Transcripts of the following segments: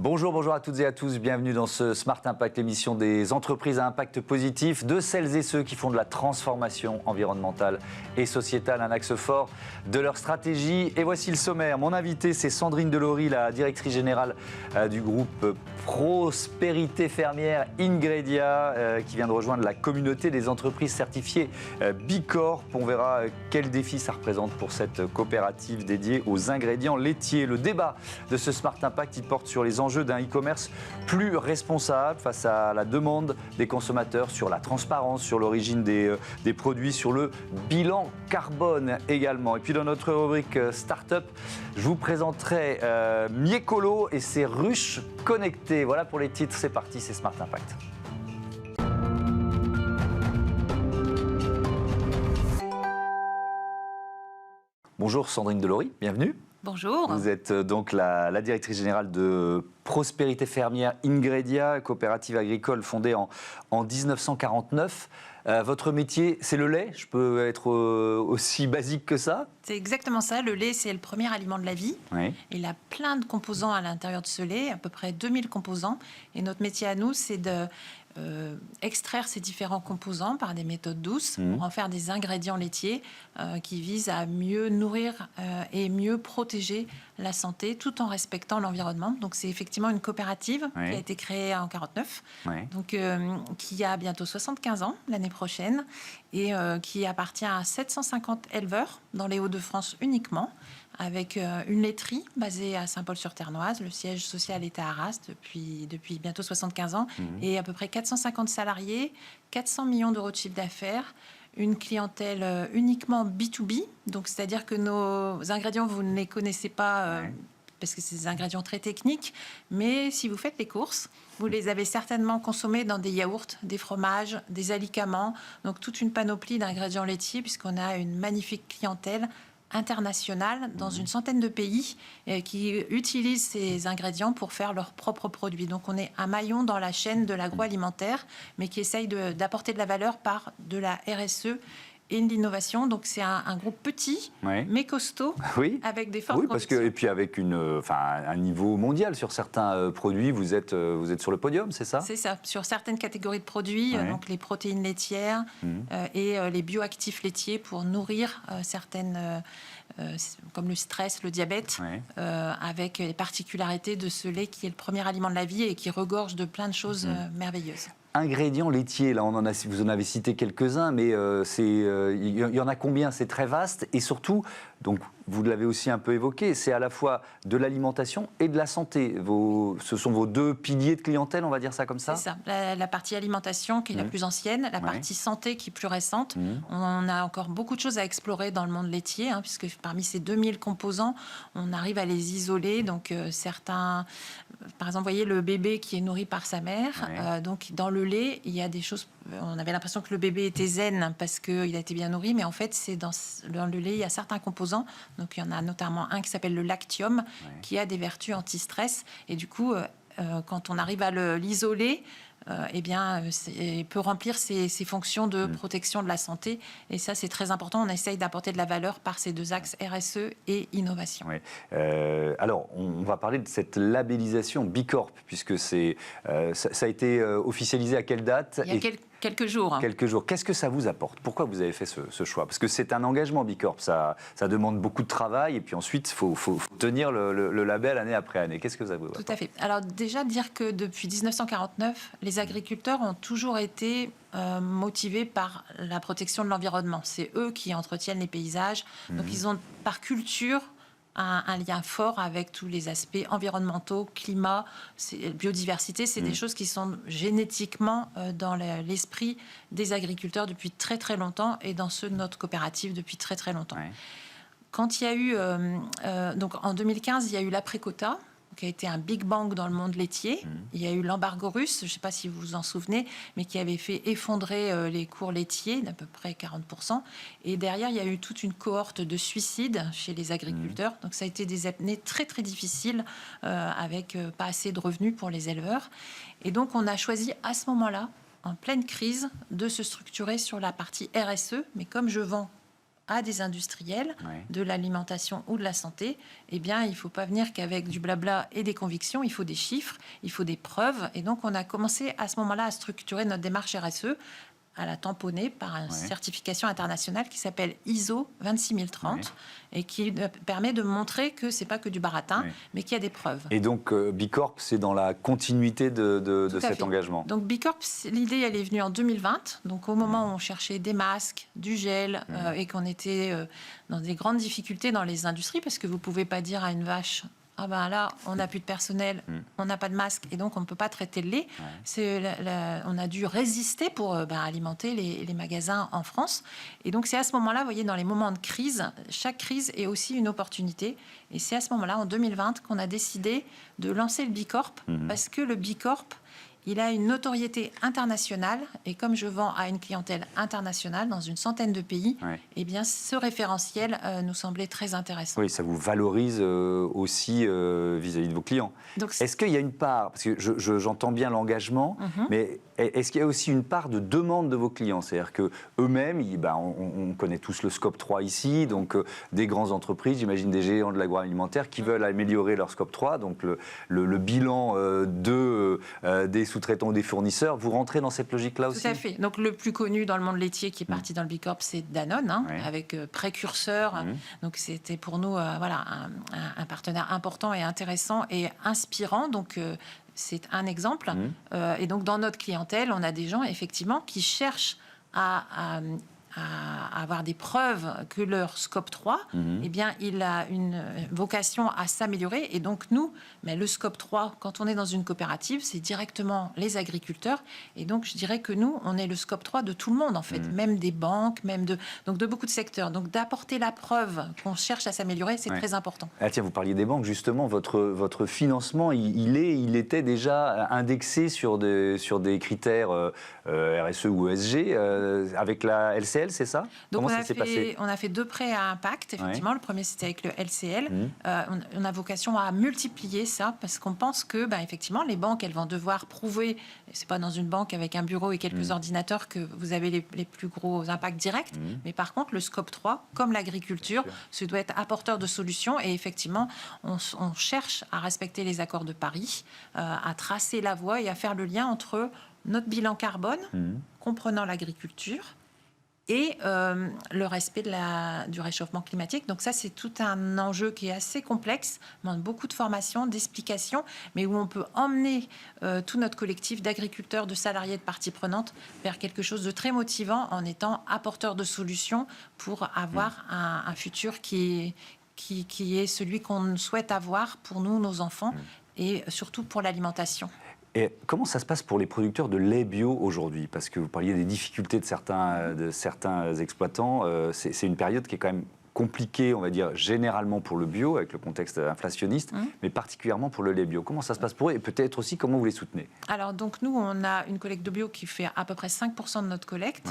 Bonjour à toutes et à tous, bienvenue dans ce Smart Impact, l'émission des entreprises à impact positif, de celles et ceux qui font de la transformation environnementale et sociétale un axe fort de leur stratégie. Et voici le sommaire. Mon invité, c'est Sandrine Delory, la directrice générale du groupe Prospérité Fermière Ingredia, qui vient de rejoindre la communauté des entreprises certifiées Bicorp. On verra quel défi ça représente pour cette coopérative dédiée aux ingrédients laitiers. Le débat de ce Smart Impact, il porte sur les enjeux d'un e-commerce plus responsable face à la demande des consommateurs, sur la transparence, sur l'origine des produits, sur le bilan carbone également. Et puis dans notre rubrique Startup, je vous présenterai Miecolo et ses ruches connectées. Voilà pour les titres, c'est parti, c'est Smart Impact. Bonjour Sandrine Delory, bienvenue. Bonjour. Vous êtes donc la directrice générale de Prospérité Fermière Ingredia, coopérative agricole fondée en 1949. Votre métier, c'est le lait? Je peux être aussi basique que ça? C'est exactement ça. Le lait, c'est le premier aliment de la vie. Oui. Il a plein de composants à l'intérieur de ce lait, à peu près 2000 composants. Et notre métier à nous, c'est de extraire ces différents composants par des méthodes douces pour en faire des ingrédients laitiers qui visent à mieux nourrir et mieux protéger la santé tout en respectant l'environnement. Donc c'est effectivement une coopérative qui a été créée en 1949, donc qui a bientôt 75 ans l'année prochaine et qui appartient à 750 éleveurs dans les Hauts-de-France uniquement, avec une laiterie basée à Saint-Paul-sur-Ternoise. Le siège social est à Arras depuis bientôt 75 ans et à peu près 450 salariés, 400 millions d'euros de chiffre d'affaires, une clientèle uniquement B2B, donc c'est-à-dire que nos ingrédients, vous ne les connaissez pas parce que c'est des ingrédients très techniques, mais si vous faites les courses, vous les avez certainement consommés dans des yaourts, des fromages, des alicaments, donc toute une panoplie d'ingrédients laitiers puisqu'on a une magnifique clientèle internationale dans une centaine de pays qui utilisent ces ingrédients pour faire leurs propres produits. Donc on est un maillon dans la chaîne de l'agroalimentaire, mais qui essaye d'apporter de la valeur par de la RSE et de l'innovation. Donc c'est un groupe petit, mais costaud, avec des fortes productions. Et puis avec un niveau mondial sur certains produits, vous êtes sur le podium, c'est ça? C'est ça. Sur certaines catégories de produits, donc les protéines laitières et les bioactifs laitiers pour nourrir certaines, comme le stress, le diabète, avec les particularités de ce lait qui est le premier aliment de la vie et qui regorge de plein de choses merveilleuses. Ingrédients laitiers, là, vous en avez cité quelques-uns, mais il y en a combien? C'est très vaste et surtout, donc, vous l'avez aussi un peu évoqué, c'est à la fois de l'alimentation et de la santé. Ce sont vos deux piliers de clientèle, on va dire ça comme ça? C'est ça. La partie alimentation qui est la plus ancienne, la partie santé qui est plus récente. On a encore beaucoup de choses à explorer dans le monde laitier, puisque parmi ces 2000 composants, on arrive à les isoler. Donc certains, par exemple, vous voyez le bébé qui est nourri par sa mère. Donc dans le lait, il y a des choses. On avait l'impression que le bébé était zen parce qu'il a été bien nourri, mais en fait, c'est dans le lait, il y a certains composants. Donc il y en a notamment un qui s'appelle le lactium, qui a des vertus anti-stress. Et du coup, quand on arrive à l'isoler, il peut remplir ses fonctions de protection de la santé. Et ça, c'est très important. On essaye d'apporter de la valeur par ces deux axes, RSE et innovation. Alors, on va parler de cette labellisation Bicorp, puisque ça a été officialisé à quelle date? Il y a quelques jours. Quelques jours. Qu'est-ce que ça vous apporte? Pourquoi vous avez fait ce choix? Parce que c'est un engagement Bicorp, ça demande beaucoup de travail et puis ensuite, il faut tenir le label année après année. Qu'est-ce que ça vous apporte? Tout à fait. Alors déjà, dire que depuis 1949, les agriculteurs ont toujours été motivés par la protection de l'environnement. C'est eux qui entretiennent les paysages. Donc ils ont par culture un lien fort avec tous les aspects environnementaux, climat, biodiversité. C'est des choses qui sont génétiquement dans l'esprit des agriculteurs depuis très très longtemps et dans ceux de notre coopérative depuis très très longtemps. Quand il y a eu, donc en 2015, il y a eu l'après-quota, qui a été un big bang dans le monde laitier. Il y a eu l'embargo russe, je ne sais pas si vous vous en souvenez, mais qui avait fait effondrer les cours laitiers d'à peu près 40%. Et derrière, il y a eu toute une cohorte de suicides chez les agriculteurs. Donc ça a été des années très très difficiles avec pas assez de revenus pour les éleveurs. Et donc on a choisi à ce moment-là, en pleine crise, de se structurer sur la partie RSE. Mais comme je vends à des industriels de l'alimentation ou de la santé, eh bien, il ne faut pas venir qu'avec du blabla et des convictions, il faut des chiffres, il faut des preuves. Et donc, on a commencé à ce moment-là à structurer notre démarche RSE, à la tamponner par une certification internationale qui s'appelle ISO 26030 et qui permet de montrer que ce n'est pas que du baratin, mais qu'il y a des preuves. Et donc, Bicorp, c'est dans la continuité de cet engagement. Donc, Bicorp, l'idée, elle est venue en 2020. Donc, au moment où on cherchait des masques, du gel, et qu'on était dans des grandes difficultés dans les industries, parce que vous ne pouvez pas dire à une vache... Ah ben là, on n'a plus de personnel, on n'a pas de masque et donc on ne peut pas traiter le lait. On a dû résister pour alimenter les magasins en France. Et donc c'est à ce moment-là, vous voyez, dans les moments de crise, chaque crise est aussi une opportunité. Et c'est à ce moment-là, en 2020, qu'on a décidé de lancer le Bicorp, parce que le Bicorp, il a une notoriété internationale et comme je vends à une clientèle internationale dans une centaine de pays, eh bien, ce référentiel nous semblait très intéressant. Oui, ça vous valorise aussi vis-à-vis de vos clients. Est-ce qu'il y a une part, parce que j'entends bien l'engagement, mais est-ce qu'il y a aussi une part de demande de vos clients? C'est-à-dire qu'eux-mêmes, on connaît tous le Scope 3 ici, donc des grandes entreprises, j'imagine des géants de l'agroalimentaire qui veulent améliorer leur Scope 3, donc le bilan des sous-traitants ou des fournisseurs. Vous rentrez dans cette logique-là aussi? Tout à fait. Donc le plus connu dans le monde laitier qui est parti dans le Bicorp, c'est Danone, avec Précurseur. Donc c'était pour nous un partenaire important et intéressant et inspirant. Donc c'est un exemple. Et donc dans notre clientèle, on a des gens effectivement qui cherchent à avoir des preuves que leur Scope 3, eh bien, il a une vocation à s'améliorer. Et donc, nous, mais le Scope 3, quand on est dans une coopérative, c'est directement les agriculteurs. Et donc, je dirais que nous, on est le Scope 3 de tout le monde, en fait, même des banques, donc de beaucoup de secteurs. Donc, d'apporter la preuve qu'on cherche à s'améliorer, c'est très important. Ah tiens, vous parliez des banques, justement, votre financement, il était déjà indexé sur des critères RSE ou ESG, avec la LCL, c'est ça? Donc Comment ça s'est passé? On a fait 2 prêts à impact, effectivement. Le premier, c'était avec le LCL. On a vocation à multiplier ça parce qu'on pense que, effectivement, les banques, elles vont devoir prouver, c'est pas dans une banque avec un bureau et quelques ordinateurs que vous avez les plus gros impacts directs. Mais par contre, le Scope 3, comme l'agriculture, ce doit être apporteur de solutions. Et effectivement, on cherche à respecter les accords de Paris, à tracer la voie et à faire le lien entre notre bilan carbone, comprenant l'agriculture, et le respect du réchauffement climatique. Donc ça, c'est tout un enjeu qui est assez complexe, demande beaucoup de formation, d'explications, mais où on peut emmener tout notre collectif d'agriculteurs, de salariés, de parties prenantes vers quelque chose de très motivant en étant apporteur de solutions pour avoir un futur qui est celui qu'on souhaite avoir pour nous, nos enfants, et surtout pour l'alimentation. Et comment ça se passe pour les producteurs de lait bio aujourd'hui? Parce que vous parliez des difficultés de certains exploitants. C'est une période qui est quand même compliquée, on va dire, généralement pour le bio, avec le contexte inflationniste, mais particulièrement pour le lait bio. Comment ça se passe pour eux? Et peut-être aussi, comment vous les soutenez? Alors, donc, nous, on a une collecte de bio qui fait à peu près 5% de notre collecte.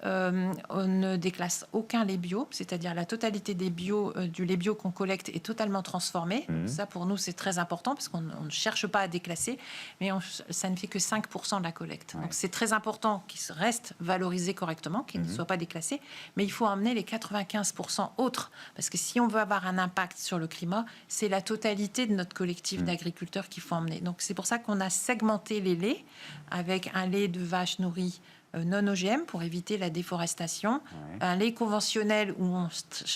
On ne déclasse aucun lait bio, c'est-à-dire la totalité du lait bio qu'on collecte est totalement transformé. Ça, pour nous, c'est très important parce qu'on ne cherche pas à déclasser, mais ça ne fait que 5% de la collecte. Donc, c'est très important qu'il reste valorisé correctement, qu'il ne soit pas déclassé, mais il faut emmener les 95% autres, parce que si on veut avoir un impact sur le climat, c'est la totalité de notre collectif d'agriculteurs qu'il faut emmener. Donc, c'est pour ça qu'on a segmenté les laits avec un lait de vache nourrie non OGM pour éviter la déforestation, un lait conventionnel où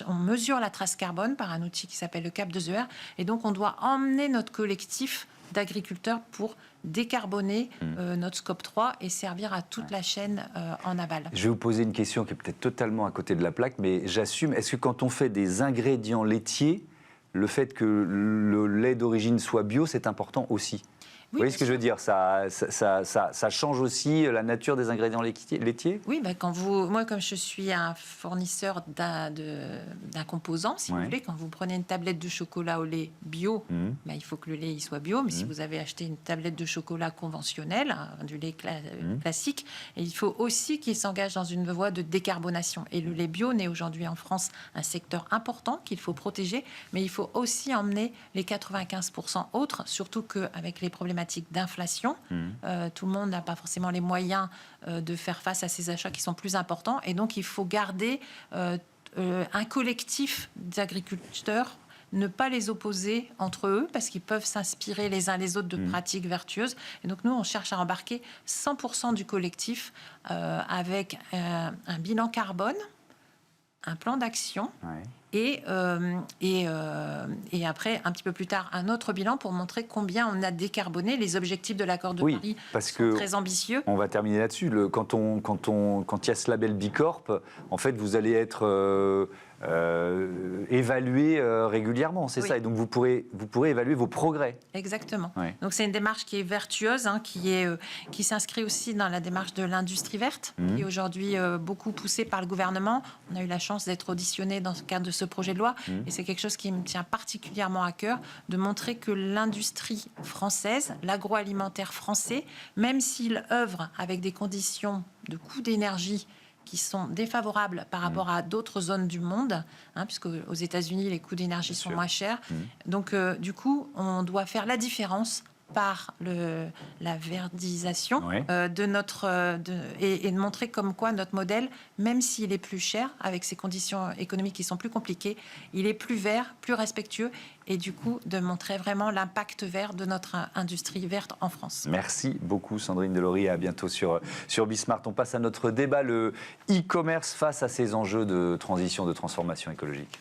on mesure la trace carbone par un outil qui s'appelle le CAP2ER, et donc on doit emmener notre collectif d'agriculteurs pour décarboner notre Scope 3 et servir à toute la chaîne en aval. Je vais vous poser une question qui est peut-être totalement à côté de la plaque, mais j'assume, est-ce que quand on fait des ingrédients laitiers, le fait que le lait d'origine soit bio, c'est important aussi? Vous voyez ce que je veux dire? Ça change aussi la nature des ingrédients laitiers? Oui, moi, comme je suis un fournisseur d'un composant, si vous voulez, quand vous prenez une tablette de chocolat au lait bio, il faut que le lait il soit bio. Mais si vous avez acheté une tablette de chocolat conventionnelle, du lait classique, et il faut aussi qu'il s'engage dans une voie de décarbonation. Et le lait bio n'est aujourd'hui en France un secteur important qu'il faut protéger, mais il faut aussi emmener les 95% autres, surtout qu'avec les problématiques d'inflation, tout le monde n'a pas forcément les moyens de faire face à ces achats qui sont plus importants, et donc il faut garder un collectif d'agriculteurs, ne pas les opposer entre eux, parce qu'ils peuvent s'inspirer les uns les autres de pratiques vertueuses. Et donc nous, on cherche à embarquer 100% du collectif avec un bilan carbone, un plan d'action, et après, un petit peu plus tard, un autre bilan pour montrer combien on a décarboné. Les objectifs de l'accord de Paris sont très ambitieux. On va terminer là-dessus. Quand il y a ce label Bicorp, en fait, vous allez être évalué régulièrement, c'est ça. Et donc vous pourrez évaluer vos progrès. Exactement. Donc c'est une démarche qui est vertueuse, qui s'inscrit aussi dans la démarche de l'industrie verte, qui est aujourd'hui beaucoup poussée par le gouvernement. On a eu la chance d'être auditionné dans le cadre de ce projet de loi, et c'est quelque chose qui me tient particulièrement à cœur, de montrer que l'industrie française, l'agroalimentaire français, même s'il œuvre avec des conditions de coût d'énergie qui sont défavorables par rapport à d'autres zones du monde, puisque aux États-Unis, les coûts d'énergie sont moins chers. Donc, du coup, on doit faire la différence par la verdisation de notre et de montrer comme quoi notre modèle, même s'il est plus cher, avec ces conditions économiques qui sont plus compliquées, il est plus vert, plus respectueux, et du coup de montrer vraiment l'impact vert de notre industrie verte en France. Merci beaucoup Sandrine Delory, et à bientôt sur Bismart. On passe à notre débat, le e-commerce face à ces enjeux de transition, de transformation écologique.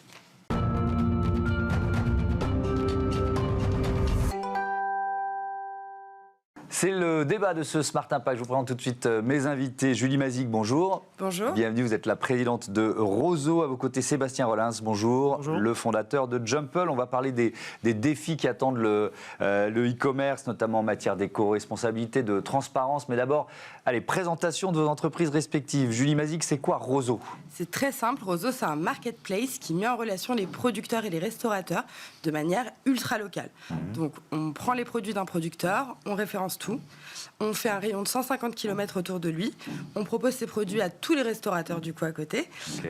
C'est le débat de ce Smart Impact. Je vous présente tout de suite mes invités. Julie Mazic, bonjour. Bonjour. Bienvenue, vous êtes la présidente de Roseau. À vos côtés, Sébastien Rollins, bonjour. Bonjour. Le fondateur de Jumple. On va parler des défis qui attendent le e-commerce, notamment en matière d'éco-responsabilité, de transparence. Mais d'abord, allez, présentation de vos entreprises respectives. Julie Mazic, c'est quoi Roseau ? C'est très simple. Roseau, c'est un marketplace qui met en relation les producteurs et les restaurateurs de manière ultra locale. Donc, on prend les produits d'un producteur, on référence tout, on fait un rayon de 150 km autour de lui, on propose ces produits à tous les restaurateurs du coup à côté,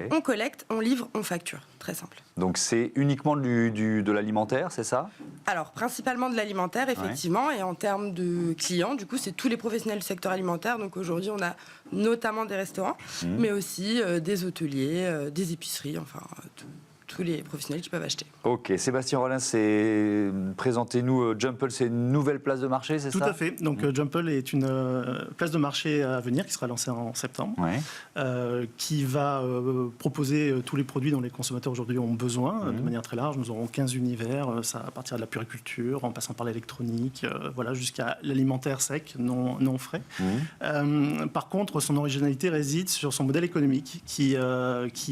on collecte, on livre, on facture. Très simple. Donc, c'est uniquement de l'alimentaire, c'est ça ? Alors, principalement de l'alimentaire, effectivement, et en termes de clients, du coup, c'est tous les professionnels du secteur alimentaire. Donc, aujourd'hui, on a notamment des restaurants, mais aussi des hôteliers, des épiceries, enfin, tous les professionnels qui peuvent acheter. Ok, Sébastien Rollin, présentez-nous Jumple, c'est une nouvelle place de marché, c'est ça ? Tout à fait. Donc Jumple est une place de marché à venir qui sera lancée en septembre, qui va proposer tous les produits dont les consommateurs aujourd'hui ont besoin de manière très large. Nous aurons 15 univers, ça à partir de la puriculture, en passant par l'électronique, voilà, jusqu'à l'alimentaire sec, non frais. Par contre, son originalité réside sur son modèle économique qui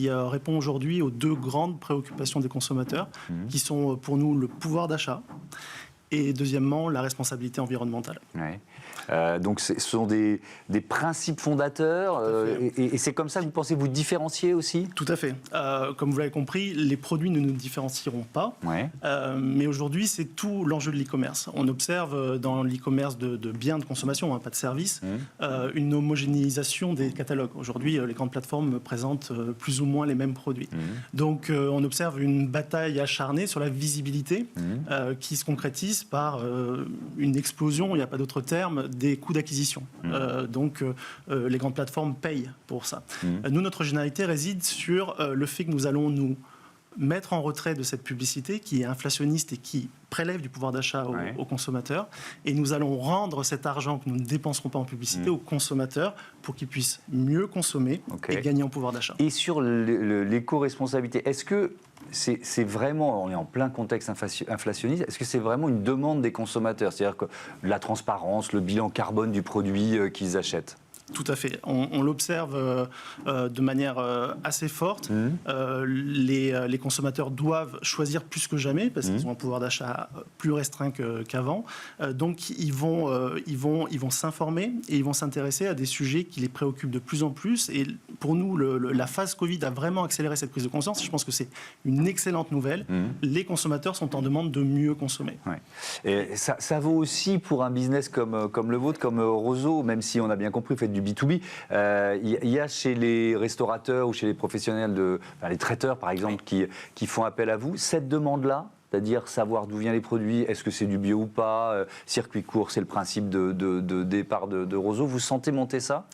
répond aujourd'hui aux deux grandes préoccupations des consommateurs, qui sont pour nous le pouvoir d'achat et deuxièmement la responsabilité environnementale. Donc ce sont des principes fondateurs et c'est comme ça que vous pensez vous différencier aussi ? Tout à fait. Comme vous l'avez compris, les produits ne nous différencieront pas, mais aujourd'hui c'est tout l'enjeu de l'e-commerce. On observe dans l'e-commerce de biens de consommation, pas de services, une homogénéisation des catalogues. Aujourd'hui, les grandes plateformes présentent plus ou moins les mêmes produits. Donc on observe une bataille acharnée sur la visibilité qui se concrétise par une explosion, il n'y a pas d'autre terme, des coûts d'acquisition. Donc les grandes plateformes payent pour ça. Nous, notre originalité réside sur le fait que nous allons nous mettre en retrait de cette publicité qui est inflationniste et qui prélève du pouvoir d'achat aux consommateurs. Et nous allons rendre cet argent que nous ne dépenserons pas en publicité aux consommateurs pour qu'ils puissent mieux consommer et gagner en pouvoir d'achat. Et sur l'éco-responsabilité, est-ce que c'est vraiment, on est en plein contexte inflationniste, est-ce que c'est vraiment une demande des consommateurs ? C'est-à-dire que la transparence, le bilan carbone du produit qu'ils achètent ? Tout à fait. On l'observe de manière assez forte. Les consommateurs doivent choisir plus que jamais parce qu'ils ont un pouvoir d'achat plus restreint qu'avant. Donc ils vont s'informer et ils vont s'intéresser à des sujets qui les préoccupent de plus en plus. Et pour nous, la phase Covid a vraiment accéléré cette prise de conscience. Je pense que c'est une excellente nouvelle. Les consommateurs sont en demande de mieux consommer. Et ça vaut aussi pour un business comme le vôtre, comme Roseau, même si on a bien compris, vous faites du B2B. Il y a chez les restaurateurs ou chez les professionnels, les traiteurs par exemple, qui font appel à vous. Cette demande-là, c'est-à-dire savoir d'où viennent les produits, est-ce que c'est du bio ou pas, circuit court, c'est le principe de départ de Roseau. Vous sentez monter ça ?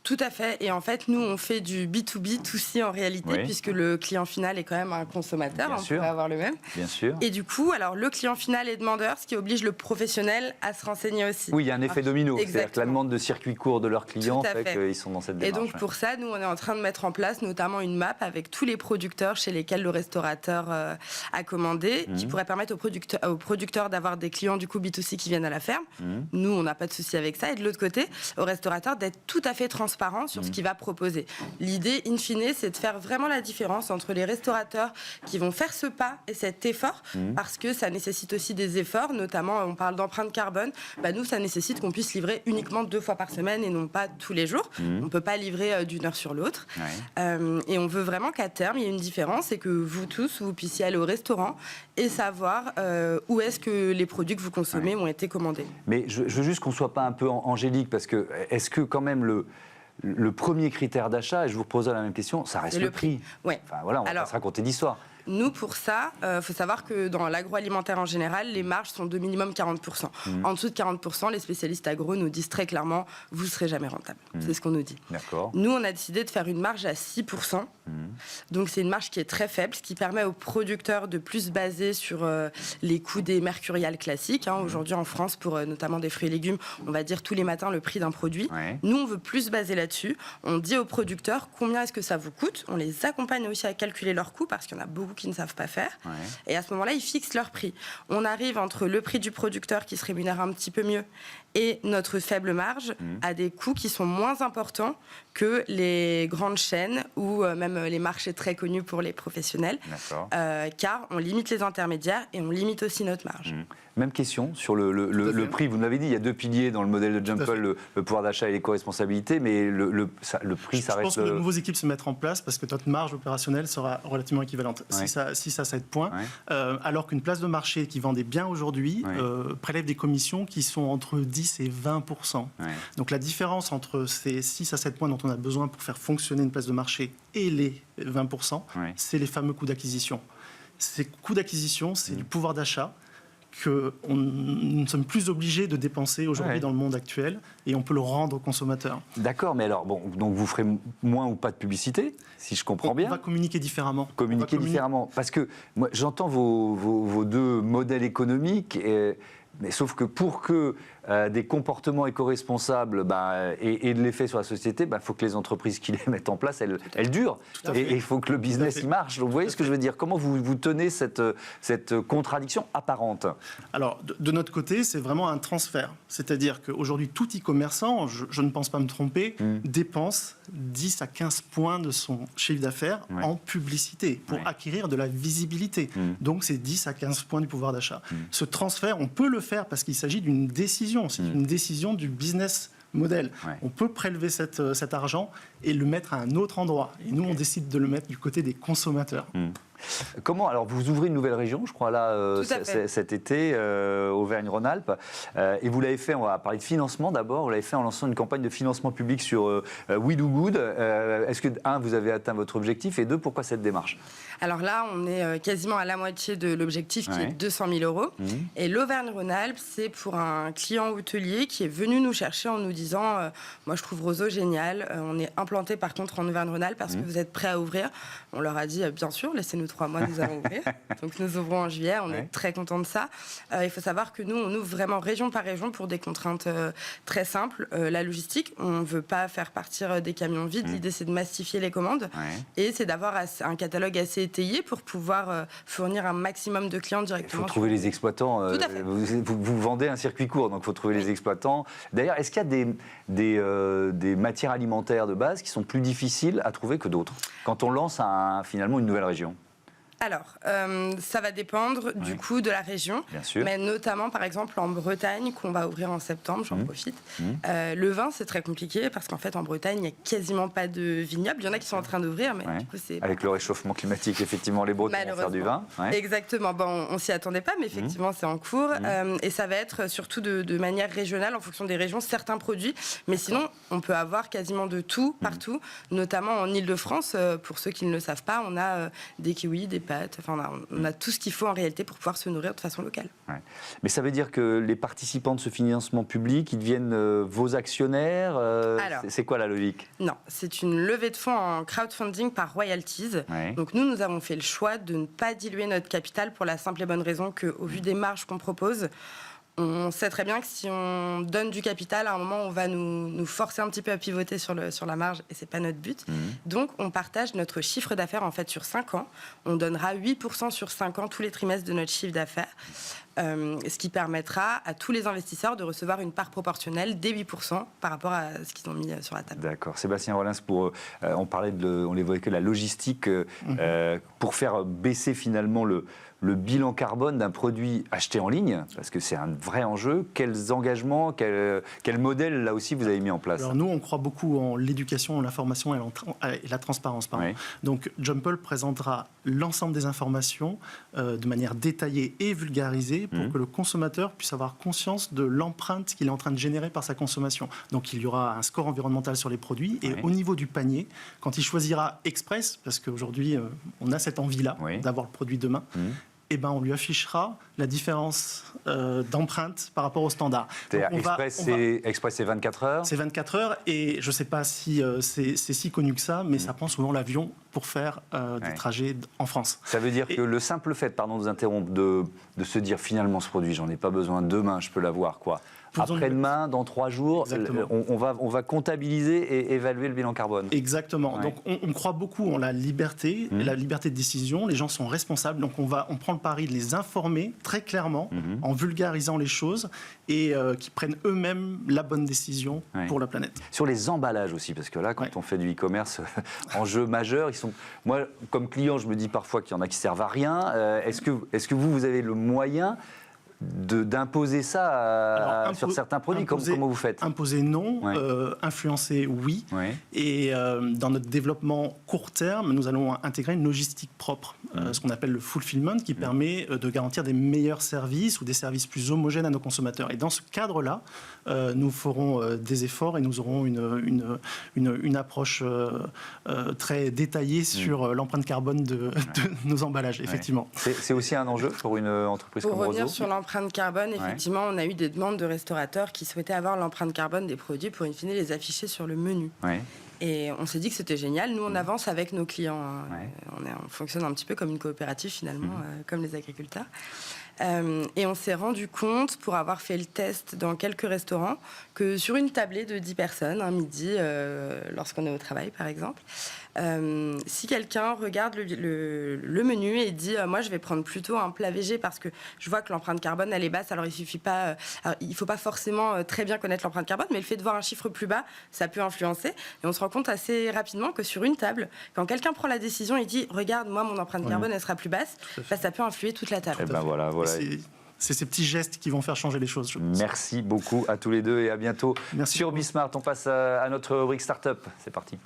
Tout à fait. Et en fait, nous, on fait du B2B, B2C en réalité, puisque le client final est quand même un consommateur. On pourrait avoir le même. Bien sûr. Et du coup, alors, le client final est demandeur, ce qui oblige le professionnel à se renseigner aussi. Oui, il y a un effet domino. C'est-à-dire que la demande de circuit court de leurs clients fait qu'ils sont dans cette démarche. Et donc, pour ça, nous, on est en train de mettre en place notamment une map avec tous les producteurs chez lesquels le restaurateur a commandé, qui pourrait permettre aux producteurs d'avoir des clients du coup B2C qui viennent à la ferme. Nous, on n'a pas de souci avec ça. Et de l'autre côté, au restaurateur d'être tout à fait transparent sur ce qu'il va proposer. L'idée, in fine, c'est de faire vraiment la différence entre les restaurateurs qui vont faire ce pas et cet effort, parce que ça nécessite aussi des efforts, notamment, on parle d'empreinte carbone. Nous, ça nécessite qu'on puisse livrer uniquement 2 fois par semaine et non pas tous les jours. On ne peut pas livrer d'une heure sur l'autre. Et on veut vraiment qu'à terme, il y ait une différence et que vous tous, vous puissiez aller au restaurant et savoir où est-ce que les produits que vous consommez ont été commandés. Mais je veux juste qu'on ne soit pas un peu angélique, parce que est-ce que quand même le premier critère d'achat, et je vous pose la même question, ça reste le prix. Ouais. Enfin voilà, on va pas se raconter d'histoire. Nous, pour ça, faut savoir que dans l'agroalimentaire en général, les marges sont de minimum 40%. En dessous de 40%, les spécialistes agro nous disent très clairement, vous ne serez jamais rentable. C'est ce qu'on nous dit. D'accord. Nous, on a décidé de faire une marge à 6%. Donc, c'est une marge qui est très faible, ce qui permet aux producteurs de plus se baser sur les coûts des mercuriales classiques. Aujourd'hui, en France, pour notamment des fruits et légumes, on va dire tous les matins le prix d'un produit. Nous, on veut plus se baser là-dessus. On dit aux producteurs combien est-ce que ça vous coûte. On les accompagne aussi à calculer leurs coûts, parce qu'il y en a beaucoup qui ne savent pas faire. Et à ce moment-là, ils fixent leur prix. On arrive entre le prix du producteur qui se rémunère un petit peu mieux et notre faible marge à des coûts qui sont moins importants que les grandes chaînes ou même les marchés très connus pour les professionnels. Car on limite les intermédiaires et on limite aussi notre marge. Même question sur le prix. Vous l'avez dit, il y a 2 piliers dans le modèle de Jumble, le pouvoir d'achat et l'éco-responsabilité, mais le prix, ça reste... Je pense que de nouveaux équipes se mettent en place parce que notre marge opérationnelle sera relativement équivalente. 6 à 7 points. Alors qu'une place de marché qui vend des biens aujourd'hui prélève des commissions qui sont entre 10 et 20%. Donc la différence entre ces 6 à 7 points dont on a besoin pour faire fonctionner une place de marché et les 20%, c'est les fameux coûts d'acquisition. Ces coûts d'acquisition, c'est du pouvoir d'achat que nous sommes plus obligés de dépenser aujourd'hui dans le monde actuel, et on peut le rendre aux consommateurs. D'accord, mais alors, bon, donc vous ferez moins ou pas de publicité, si je comprends bien. On va communiquer différemment. Différemment, parce que moi, j'entends vos 2 modèles économiques, mais sauf que pour que des comportements éco-responsables aient de l'effet sur la société, il faut que les entreprises qui les mettent en place, elles durent. Et il faut que le business y marche. Donc vous voyez ce que je veux dire? Comment vous tenez cette contradiction apparente? Alors, de notre côté, c'est vraiment un transfert. C'est-à-dire qu'aujourd'hui, tout e-commerçant, je ne pense pas me tromper, dépense 10 à 15 points de son chiffre d'affaires en publicité pour acquérir de la visibilité. Donc, c'est 10 à 15 points du pouvoir d'achat. Ce transfert, on peut le faire parce qu'il s'agit d'une décision. C'est une décision du business model. On peut prélever cet argent et le mettre à un autre endroit. Et nous, on décide de le mettre du côté des consommateurs. Comment? Alors, vous ouvrez une nouvelle région, je crois, là, cet été, Auvergne-Rhône-Alpes. Et vous l'avez fait, on va parler de financement d'abord, vous l'avez fait en lançant une campagne de financement public sur We Do Good. Est-ce que, 1, vous avez atteint votre objectif, et 2, pourquoi cette démarche? Alors là, on est quasiment à la moitié de l'objectif qui est 200 000 €. Et l'Auvergne-Rhône-Alpes, c'est pour un client hôtelier qui est venu nous chercher en nous disant moi, je trouve Roseau génial. On est implanté par contre en Auvergne-Rhône-Alpes parce que vous êtes prêts à ouvrir. On leur a dit bien sûr, laissez-nous 3 mois, nous allons ouvrir. Donc nous ouvrons en juillet. On est très contents de ça. Il faut savoir que nous, on ouvre vraiment région par région pour des contraintes très simples. La logistique, on ne veut pas faire partir des camions vides. L'idée, c'est de massifier les commandes et c'est d'avoir un catalogue assez étayé pour pouvoir fournir un maximum de clients directement. Il faut trouver les exploitants. Tout à fait. Vous vendez un circuit court, donc il faut trouver les exploitants. D'ailleurs, est-ce qu'il y a des matières alimentaires de base qui sont plus difficiles à trouver que d'autres quand on lance finalement une nouvelle région? Alors, ça va dépendre du coup de la région, mais notamment par exemple en Bretagne qu'on va ouvrir en septembre, j'en profite. Le vin, c'est très compliqué parce qu'en fait en Bretagne, il n'y a quasiment pas de vignobles. Il y en a qui sont en train d'ouvrir, mais du coup c'est... Avec le réchauffement climatique, effectivement, les Bretons vont faire du vin. Exactement. Bon, on s'y attendait pas, mais effectivement c'est en cours. Et ça va être surtout de manière régionale, en fonction des régions, certains produits. Mais sinon, on peut avoir quasiment de tout, partout, notamment en Ile-de-France. Pour ceux qui ne le savent pas, on a des kiwis, des pâtes. Enfin, on a tout ce qu'il faut en réalité pour pouvoir se nourrir de façon locale. Ouais. Mais ça veut dire que les participants de ce financement public, ils deviennent vos actionnaires c'est quoi la logique? Non, c'est une levée de fonds en crowdfunding par royalties. Ouais. Donc nous avons fait le choix de ne pas diluer notre capital pour la simple et bonne raison qu'au vu des marges qu'on propose, on sait très bien que si on donne du capital, à un moment, on va nous forcer un petit peu à pivoter sur la marge, et c'est pas notre but. Donc, on partage notre chiffre d'affaires en fait sur 5 ans. On donnera 8% sur 5 ans tous les trimestres de notre chiffre d'affaires, ce qui permettra à tous les investisseurs de recevoir une part proportionnelle des 8% par rapport à ce qu'ils ont mis sur la table. D'accord. Sébastien Rollins, on évoquait la logistique pour faire baisser finalement le bilan carbone d'un produit acheté en ligne, parce que c'est un vrai enjeu. Quels engagements, quel modèle, là aussi, vous avez mis en place? Alors nous, on croit beaucoup en l'éducation, l'information et la transparence. Oui. Donc Jumble présentera l'ensemble des informations de manière détaillée et vulgarisée pour que le consommateur puisse avoir conscience de l'empreinte qu'il est en train de générer par sa consommation. Donc il y aura un score environnemental sur les produits et au niveau du panier, quand il choisira Express, parce qu'aujourd'hui, on a cette envie-là d'avoir le produit demain, eh ben, on lui affichera la différence d'empreinte par rapport au standard. Express, c'est 24 heures. C'est 24 heures et je ne sais pas si c'est si connu que ça, mais ça prend souvent l'avion pour faire des trajets en France. Ça veut dire que le simple fait, pardon de vous interrompre, de se dire finalement ce produit, j'en ai pas besoin demain, je peux l'avoir quoi. Après-demain, dans 3 jours, on va comptabiliser et évaluer le bilan carbone. Exactement. Ouais. Donc on croit beaucoup en la liberté de décision. Les gens sont responsables, donc on prend le pari de les informer très clairement en vulgarisant les choses et qu'ils prennent eux-mêmes la bonne décision pour la planète. Sur les emballages aussi, parce que là, quand on fait du e-commerce, enjeu majeur, moi, comme client, je me dis parfois qu'il y en a qui servent à rien. Est-ce que vous avez le moyen d'imposer ça sur certains produits? Comment vous faites? Imposer non, influencer oui. Et dans notre développement court terme, nous allons intégrer une logistique propre, ce qu'on appelle le fulfillment, qui permet de garantir des meilleurs services ou des services plus homogènes à nos consommateurs. Et dans ce cadre-là, nous ferons des efforts et nous aurons une approche très détaillée sur l'empreinte carbone de nos emballages, effectivement. C'est aussi un enjeu pour une entreprise comme Roseau? L'empreinte carbone, effectivement, on a eu des demandes de restaurateurs qui souhaitaient avoir l'empreinte carbone des produits pour in fine les afficher sur le menu. Et on s'est dit que c'était génial. Nous, on avance avec nos clients. On fonctionne un petit peu comme une coopérative, finalement, comme les agriculteurs. Et on s'est rendu compte, pour avoir fait le test dans quelques restaurants, que sur une tablée de 10 personnes, un midi, lorsqu'on est au travail, par exemple, si quelqu'un regarde le menu et dit moi je vais prendre plutôt un plat végé parce que je vois que l'empreinte carbone elle est basse, alors il faut pas forcément très bien connaître l'empreinte carbone, mais le fait de voir un chiffre plus bas, ça peut influencer. Et on se rend compte assez rapidement que sur une table, quand quelqu'un prend la décision et dit regarde, moi mon empreinte carbone elle sera plus basse, ça peut influer toute la table. Et ben voilà. C'est ces petits gestes qui vont faire changer les choses. Merci beaucoup à tous les deux et à bientôt. Merci sur Bismart. On passe à notre rubrique Startup. C'est parti.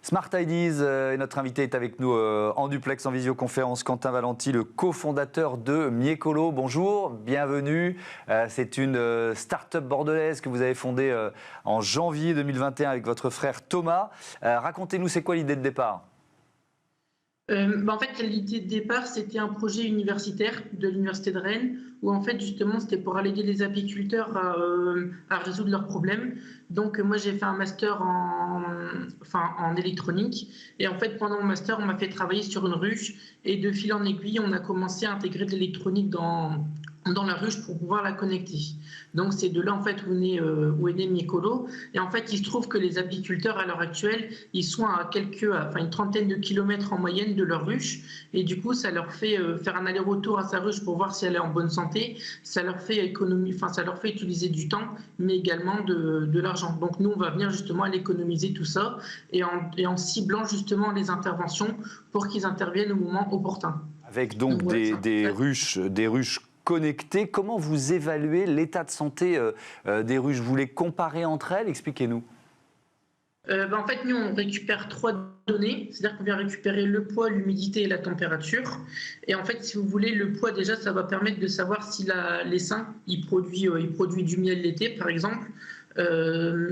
Smart Ideas, et notre invité est avec nous en duplex, en visioconférence, Quentin Valenti, le cofondateur de Miecolo. Bonjour, bienvenue. C'est une start-up bordelaise que vous avez fondée en janvier 2021 avec votre frère Thomas. Racontez-nous, c'est quoi l'idée de départ ? En fait, l'idée de départ, c'était un projet universitaire de l'Université de Rennes, où en fait, justement, c'était pour aider les apiculteurs à résoudre leurs problèmes. Donc, moi, j'ai fait un master en électronique. Et en fait, pendant mon master, on m'a fait travailler sur une ruche. Et de fil en aiguille, on a commencé à intégrer de l'électronique dans la ruche pour pouvoir la connecter. Donc c'est de là en fait où est né Miecolo. Et en fait il se trouve que les apiculteurs à l'heure actuelle, ils sont à une trentaine de kilomètres en moyenne de leur ruche, et du coup ça leur fait faire un aller-retour à sa ruche pour voir si elle est en bonne santé. Ça leur fait utiliser du temps, mais également de l'argent. Donc nous on va venir justement à l'économiser tout ça et en ciblant justement les interventions pour qu'ils interviennent au moment opportun. Avec donc des ruches connectées. Comment vous évaluez l'état de santé des ruches? Vous les comparez entre elles? Expliquez-nous. En fait, nous, on récupère 3 données. C'est-à-dire qu'on vient récupérer le poids, l'humidité et la température. Et en fait, si vous voulez, le poids, déjà, ça va permettre de savoir si l'essaim, il produit du miel l'été, par exemple.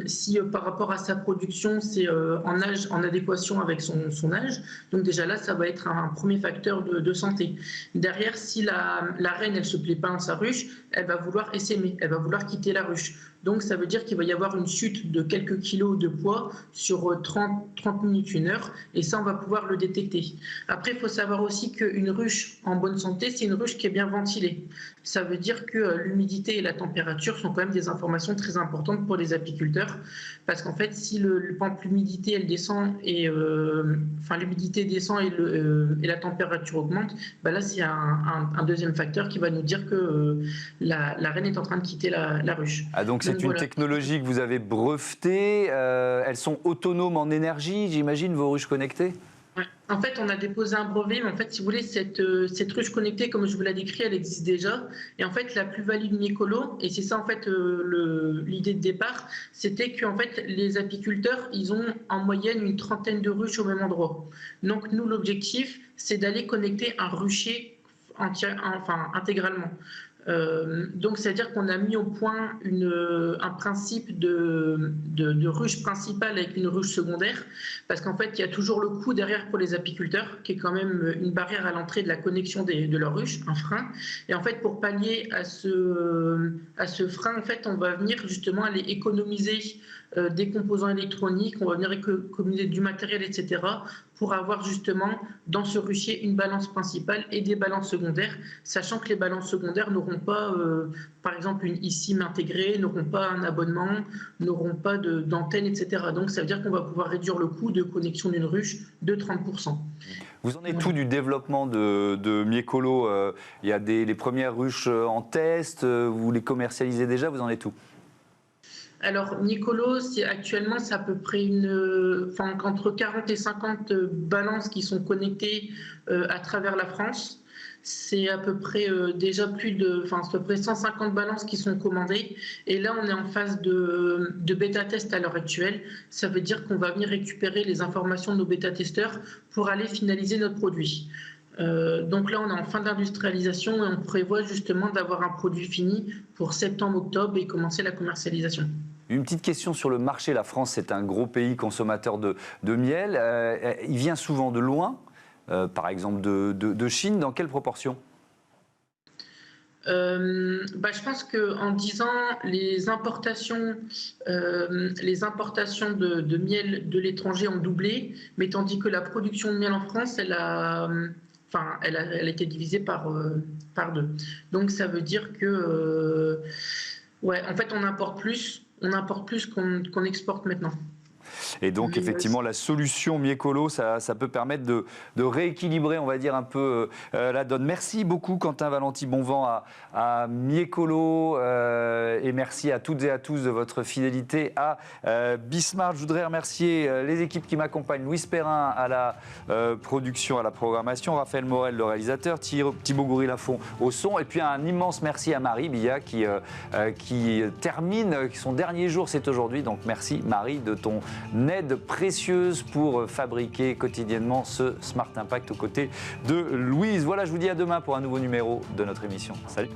si par rapport à sa production, c'est en adéquation avec son âge. Donc déjà là, ça va être un premier facteur de santé. Derrière, si la reine, elle ne se plaît pas dans sa ruche, elle va vouloir essaimer, elle va vouloir quitter la ruche. Donc ça veut dire qu'il va y avoir une chute de quelques kilos de poids sur 30 minutes, 1 heure, et ça, on va pouvoir le détecter. Après, il faut savoir aussi qu'une ruche en bonne santé, c'est une ruche qui est bien ventilée. Ça veut dire que l'humidité et la température sont quand même des informations très importantes pour les apiculteurs, parce qu'en fait, si l'humidité elle descend et l'humidité descend et la température augmente, bah là c'est un deuxième facteur qui va nous dire que la reine est en train de quitter la ruche. Ah, donc c'est une technologie que vous avez brevetée. Elles sont autonomes en énergie, j'imagine, vos ruches connectées? Ouais. En fait, on a déposé un brevet, mais en fait, si vous voulez, cette ruche connectée, comme je vous l'ai décrit, elle existe déjà. Et en fait, la plus-value de Miecolo, et c'est ça en fait l'idée de départ, c'était qu'en fait, les apiculteurs, ils ont en moyenne une 30aine de ruches au même endroit. Donc nous, l'objectif, c'est d'aller connecter un rucher intégralement. Donc, c'est-à-dire qu'on a mis au point un principe de ruche principale avec une ruche secondaire, parce qu'en fait, il y a toujours le coût derrière pour les apiculteurs, qui est quand même une barrière à l'entrée de la connexion de leur ruche, un frein. Et en fait, pour pallier à ce frein, en fait, on va venir justement aller économiser des composants électroniques, on va venir économiser du matériel, etc., pour avoir justement dans ce rucher une balance principale et des balances secondaires, sachant que les balances secondaires n'auront pas, par exemple, une eSIM intégrée, n'auront pas un abonnement, n'auront pas d'antenne, etc. Donc ça veut dire qu'on va pouvoir réduire le coût de connexion d'une ruche de 30%. Vous en êtes tout du développement de Miecolo? Il y a les premières ruches en test, vous les commercialisez déjà, vous en êtes tout? Alors, Miecolo, actuellement, c'est à peu près entre 40 et 50 balances qui sont connectées à travers la France. C'est à peu près déjà à peu près 150 balances qui sont commandées. Et là, on est en phase de bêta-test à l'heure actuelle. Ça veut dire qu'on va venir récupérer les informations de nos bêta-testeurs pour aller finaliser notre produit. Donc là, on est en fin d'industrialisation et on prévoit justement d'avoir un produit fini pour septembre-octobre et commencer la commercialisation. Une petite question sur le marché. La France, c'est un gros pays consommateur de miel. Il vient souvent de loin, par exemple de Chine. Dans quelle proportion ? Je pense qu'en 10 ans, les importations de miel de l'étranger ont doublé, mais tandis que la production de miel en France, elle a été divisée par 2. Donc ça veut dire que, en fait, on importe plus qu'on exporte maintenant. Et donc, effectivement, la solution Miecolo, ça peut permettre de rééquilibrer, on va dire, un peu la donne. Merci beaucoup, Quentin Valenti. Bon vent à Miecolo et merci à toutes et à tous de votre fidélité à Bismart. Je voudrais remercier les équipes qui m'accompagnent. Louis Perrin à la production, à la programmation, Raphaël Morel, le réalisateur, Thibaut Goury-Lafont au son. Et puis, un immense merci à Marie Billat qui termine son dernier jour, c'est aujourd'hui. Donc, merci Marie de ton aide précieuse pour fabriquer quotidiennement ce Smart Impact aux côtés de Louise. Voilà, je vous dis à demain pour un nouveau numéro de notre émission. Salut.